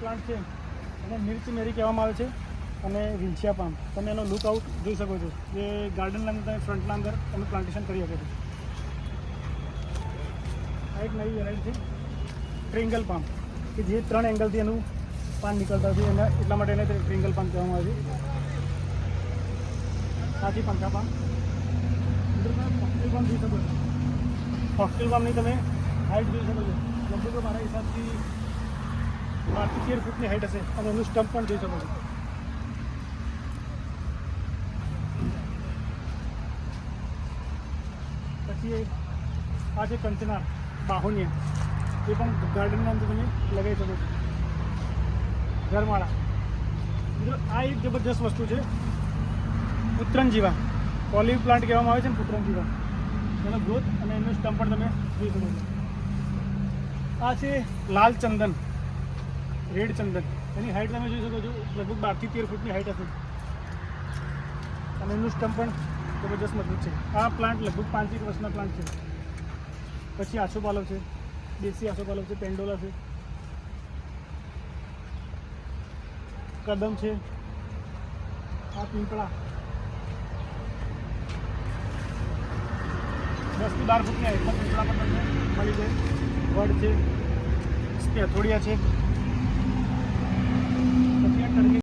Plant છે એને મિર્ચ મેરી કહેવામાં આવે છે અને વિંછિયા પામ. તમે એનો લુક આઉટ જોઈ શકો છો. જે ગાર્ડનના અંદર તમે ફ્રન્ટના અંદર તમે પ્લાન્ટેશન કરી શકો છો. આ એક નવી વેરાયટી છે ટ્રિંગલ પામ, કે જે 3 એંગલથી એનું પાન નીકળતા હોય છે, એના એટલા માટે એને ટ્રિંગલ પામ કહેવામાં આવે છે. સાથી પંખા પામ. ફોક્સટેલ પામ જોઈ શકો છો. ફોક્સટેલ પામની તમે હાઇટ જોઈ શકો છો. લગભગ મારા હિસાબથી 12 થી 13 ફૂટની હાઇટ હશે અને એનું સ્ટમ્પ પણ જોઈ શકો છો. પછી આ છે કંચના બાહોનિયા, એ પણ ગાર્ડનની અંદર તમે લગાવી શકો છો. ઘરમાળા મિત્રો આ એક જબરજસ્ત વસ્તુ છે, પુત્રનજીવા. ઓલિવ પ્લાન્ટ કહેવામાં આવે છે ને પુત્રનજીવા. એનો ગ્રોથ અને એનું સ્ટમ્પ પણ તમે જોઈ શકો છો. આ છે લાલ ચંદન, રેડ ચંદન. એની હાઇટ તમે જોઈ શકો છો, લગભગ 12 થી 13 ફૂટની હાઇટ હશે અને એનું સ્ટમ્પ પણ જબરજસ્ત મજબૂત છે. આ પ્લાન્ટ લગભગ 5 વર્ષના પ્લાન્ટ છે. પછી આસોપાલવ છે, દેશી આસોપાલવ છે, પેન્ડોલા છે, કદમ છે, આ પીંપળા 10 થી 12 ફૂટની હાઇટના પીંપળા પણ તમને મળી જાય. વડ છે, સ્થળિયા છે.